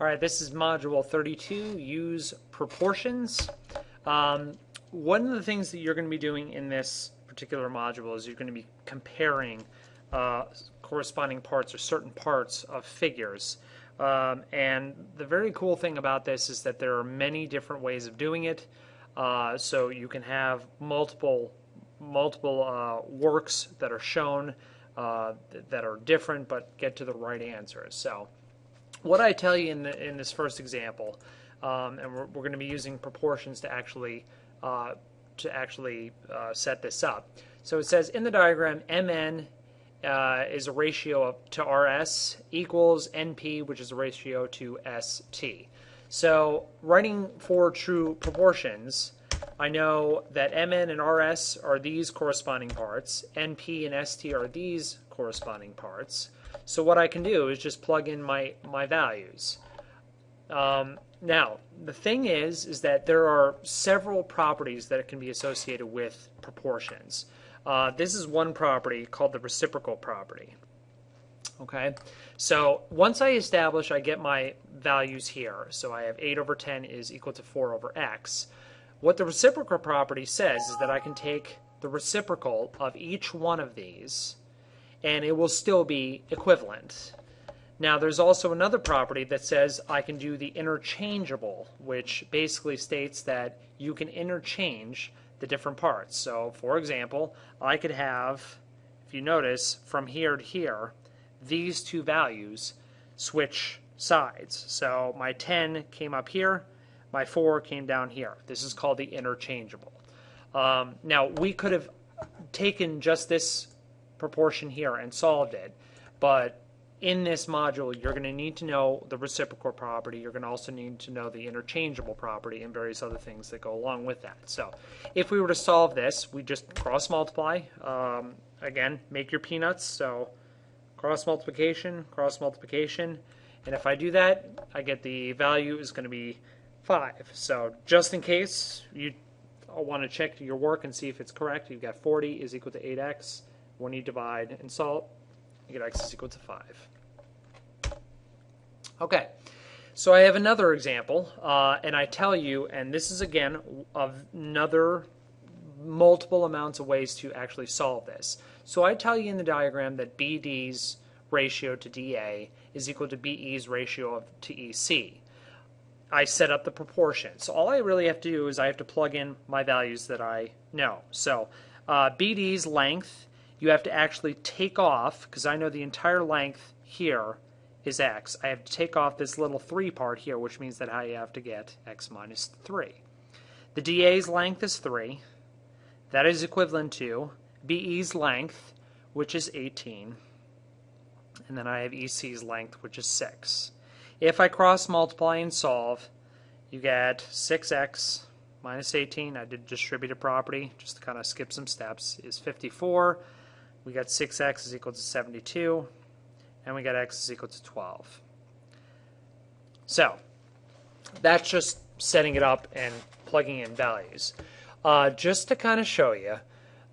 All right, this is module 32, use proportions. One of the things that you're going to be doing in this particular module is you're going to be comparing corresponding parts or certain parts of figures. And the very cool thing about this is that there are many different ways of doing it. So you can have multiple works that are shown that are different but get to the right answers. So what I tell you in this first example, and we're going to be using proportions to actually set this up. So it says in the diagram, Mn is a ratio to Rs equals Np, which is a ratio to St. So writing for true proportions, I know that Mn and Rs are these corresponding parts, Np and St are these corresponding parts. So what I can do is just plug in my values. Now, the thing is that there are several properties that can be associated with proportions. This is one property called the reciprocal property. Okay, so once I get my values here, so I have 8 over 10 is equal to 4 over x. What the reciprocal property says is that I can take the reciprocal of each one of these and it will still be equivalent. Now there's also another property that says I can do the interchangeable, which basically states that you can interchange the different parts. So for example, I could have, if you notice, from here to here, these two values switch sides. So my 10 came up here, my 4 came down here. This is called the interchangeable. Now we could have taken just this proportion here and solved it, but in this module you're going to need to know the reciprocal property. You're going to also need to know the interchangeable property and various other things that go along with that. So if we were to solve this, we just cross multiply. Again, make your peanuts. So cross multiplication, and if I do that, I get the value is going to be 5. So just in case you want to check your work and see if it's correct, you've got 40 is equal to 8x. When you divide and solve, you get x is equal to 5. Okay, so I have another example, and I tell you, and this is again another multiple amounts of ways to actually solve this. So I tell you in the diagram that BD's ratio to DA is equal to BE's ratio to EC. I set up the proportion. So all I really have to do is I have to plug in my values that I know. So BD's length, you have to actually take off, because I know the entire length here is x. I have to take off this little 3 part here, which means that I have to get x minus 3. The DA's length is 3. That is equivalent to BE's length, which is 18. And then I have EC's length, which is 6. If I cross multiply and solve, you get 6x minus 18. I did distributive property, just to kind of skip some steps, is 54. We got 6x is equal to 72, and we got x is equal to 12. So that's just setting it up and plugging in values. Just to kind of show you,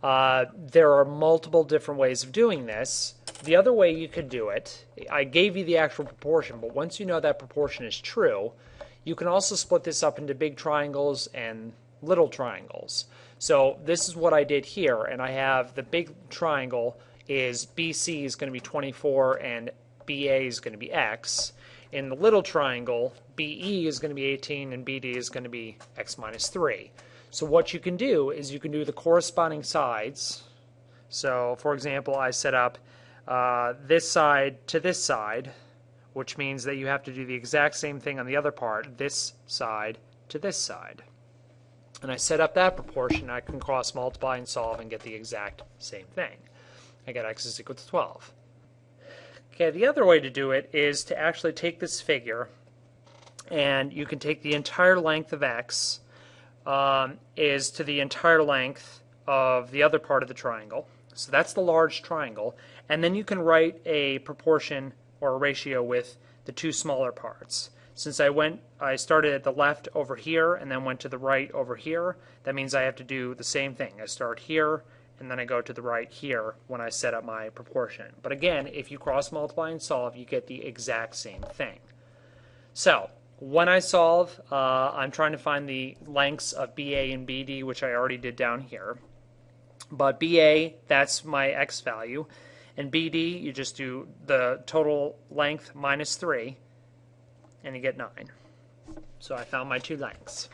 there are multiple different ways of doing this. The other way you could do it, I gave you the actual proportion, but once you know that proportion is true, you can also split this up into big triangles and little triangles. So this is what I did here, and I have the big triangle is BC is going to be 24 and BA is going to be x. In the little triangle, BE is going to be 18 and BD is going to be x minus 3. So what you can do is you can do the corresponding sides. So for example, I set up this side to this side, which means that you have to do the exact same thing on the other part, this side to this side. And I set up that proportion, I can cross multiply and solve and get the exact same thing. I get x is equal to 12. Okay, the other way to do it is to actually take this figure, and you can take the entire length of x is to the entire length of the other part of the triangle. So that's the large triangle. And then you can write a proportion or a ratio with the two smaller parts. Since I started at the left over here and then went to the right over here, that means I have to do the same thing. I start here and then I go to the right here when I set up my proportion. But again, if you cross multiply and solve, you get the exact same thing. So when I solve, I'm trying to find the lengths of BA and BD, which I already did down here. But BA, that's my x value. And BD, you just do the total length minus 3, and you get 9. So I found my two lengths.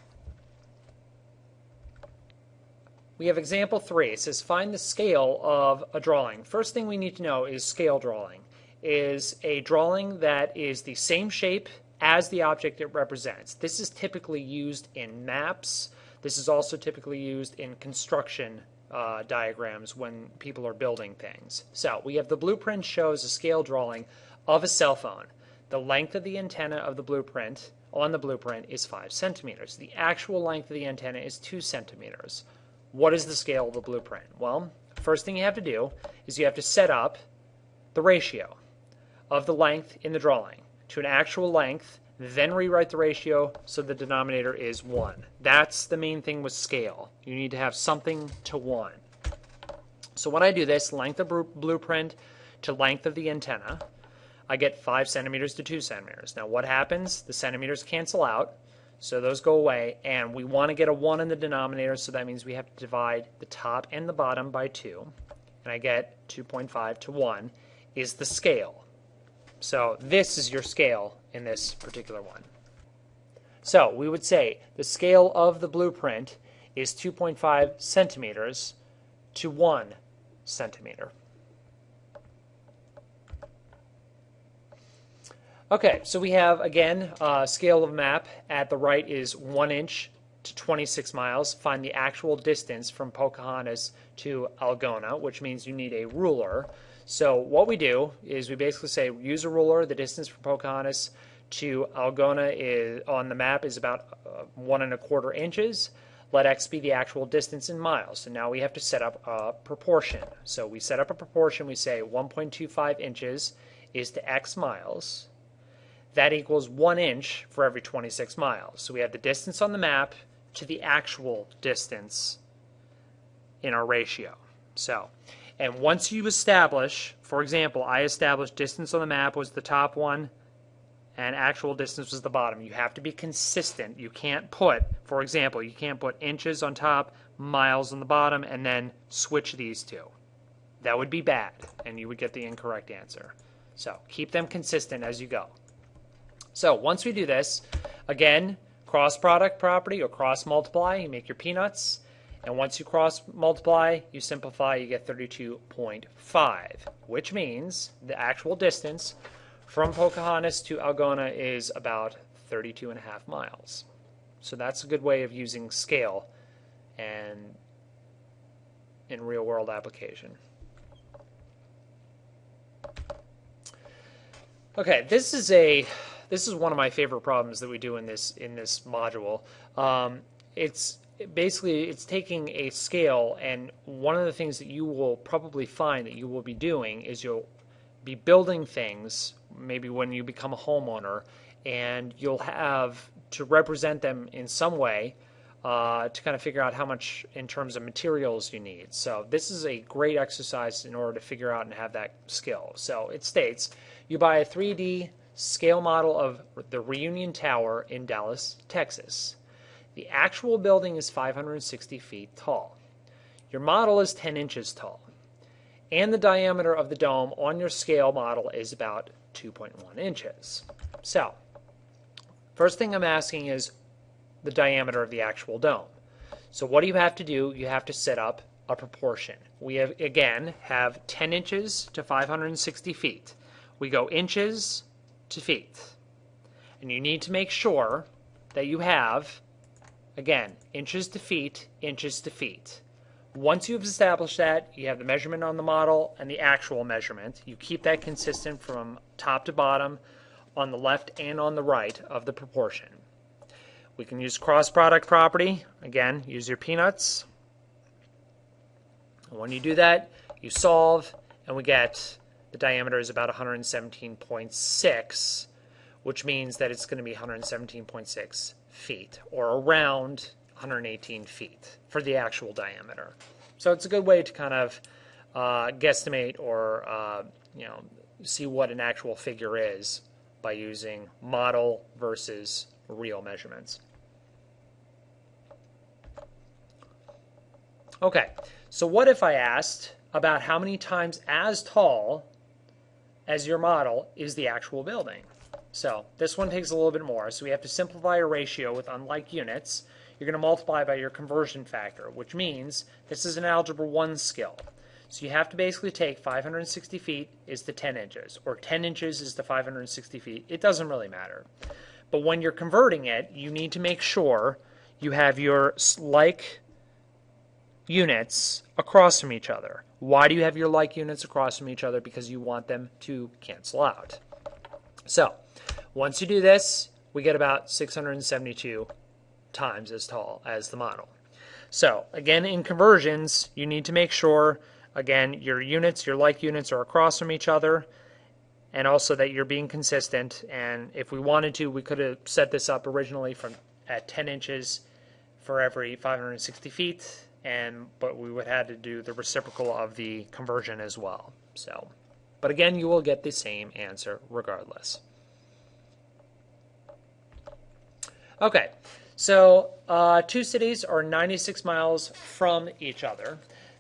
We have example 3. It says find the scale of a drawing. First thing we need to know is scale drawing. Is a drawing that is the same shape as the object it represents. This is typically used in maps. This is also typically used in construction diagrams when people are building things. So we have the blueprint shows a scale drawing of a cell phone. The length of the antenna of the blueprint on the blueprint is 5 centimeters. The actual length of the antenna is 2 centimeters. What is the scale of a blueprint? Well, first thing you have to do is you have to set up the ratio of the length in the drawing to an actual length, then rewrite the ratio so the denominator is 1. That's the main thing with scale. You need to have something to 1. So when I do this, length of blueprint to length of the antenna, I get 5 centimeters to 2 centimeters. Now what happens? The centimeters cancel out, so those go away, and we want to get a 1 in the denominator, so that means we have to divide the top and the bottom by 2, and I get 2.5 to 1 is the scale. So this is your scale in this particular one. So we would say the scale of the blueprint is 2.5 centimeters to 1 centimeter. Okay, so we have, again, scale of map. At the right is 1 inch to 26 miles. Find the actual distance from Pocahontas to Algona, which means you need a ruler. So what we do is we basically say use a ruler. The distance from Pocahontas to Algona is, on the map is about 1¼ inches. Let x be the actual distance in miles. So now we have to set up a proportion. So we set up a proportion. We say 1.25 inches is to x miles. That equals 1 inch for every 26 miles. So we have the distance on the map to the actual distance in our ratio. So, and once you establish, for example, I established distance on the map was the top one and actual distance was the bottom. You have to be consistent. You can't put, for example, you can't put inches on top, miles on the bottom, and then switch these two. That would be bad, and you would get the incorrect answer. So keep them consistent as you go. So once we do this, again, cross product property or cross multiply, you make your peanuts. And once you cross multiply, you simplify, you get 32.5, which means the actual distance from Pocahontas to Algona is about 32.5 miles. So that's a good way of using scale and in real world application. Okay, this is one of my favorite problems that we do in this module. It's taking a scale, and one of the things that you will probably find that you will be doing is you'll be building things maybe when you become a homeowner, and you'll have to represent them in some way to kind of figure out how much in terms of materials you need. So this is a great exercise in order to figure out and have that skill. So it states you buy a 3D scale model of the Reunion Tower in Dallas, Texas. The actual building is 560 feet tall. Your model is 10 inches tall. And the diameter of the dome on your scale model is about 2.1 inches. So, first thing I'm asking is the diameter of the actual dome. So what do you have to do? You have to set up a proportion. We have, again, have 10 inches to 560 feet. We go inches to feet. And you need to make sure that you have, again, inches to feet, inches to feet. Once you've established that, you have the measurement on the model and the actual measurement. You keep that consistent from top to bottom on the left and on the right of the proportion. We can use cross product property. Again, use your peanuts. And when you do that, you solve, and we get the diameter is about 117.6, which means that it's going to be 117.6 feet, or around 118 feet for the actual diameter. So it's a good way to kind of guesstimate or see what an actual figure is by using model versus real measurements. Okay, so what if I asked about how many times as tall as your model is the actual building? So this one takes a little bit more. So we have to simplify a ratio with unlike units. You're going to multiply by your conversion factor, which means this is an Algebra 1 skill. So you have to basically take 560 feet is to 10 inches, or 10 inches is to 560 feet. It doesn't really matter. But when you're converting it, you need to make sure you have your like units across from each other. Why do you have your like units across from each other? Because you want them to cancel out. So once you do this, we get about 672 times as tall as the model. So again, in conversions, you need to make sure, again, your units, your like units are across from each other, and also that you're being consistent. And if we wanted to, we could have set this up originally at 10 inches for every 560 feet, but we would have to do the reciprocal of the conversion as well. So, but again, you will get the same answer regardless. Okay, so two cities are 96 miles from each other.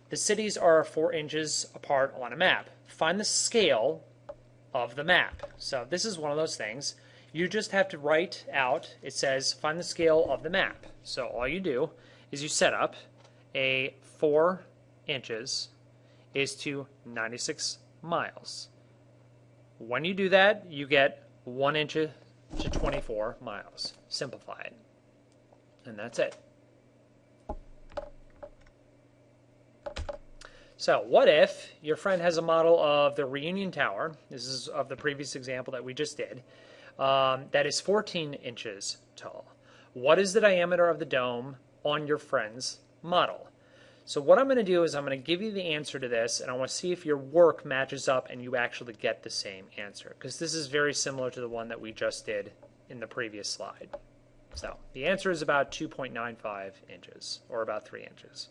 The cities are 4 inches apart on a map. Find the scale of the map. So this is one of those things. You just have to write out, it says find the scale of the map. So all you do is you set up a 4 inches is to 96 miles. When you do that, you get 1 inch to 24 miles. Simplify it. And that's it. So what if your friend has a model of the Reunion Tower, this is of the previous example that we just did, that is 14 inches tall. What is the diameter of the dome on your friend's model? So what I'm going to do is I'm going to give you the answer to this, and I want to see if your work matches up and you actually get the same answer, because this is very similar to the one that we just did in the previous slide. So the answer is about 2.95 inches, or about 3 inches.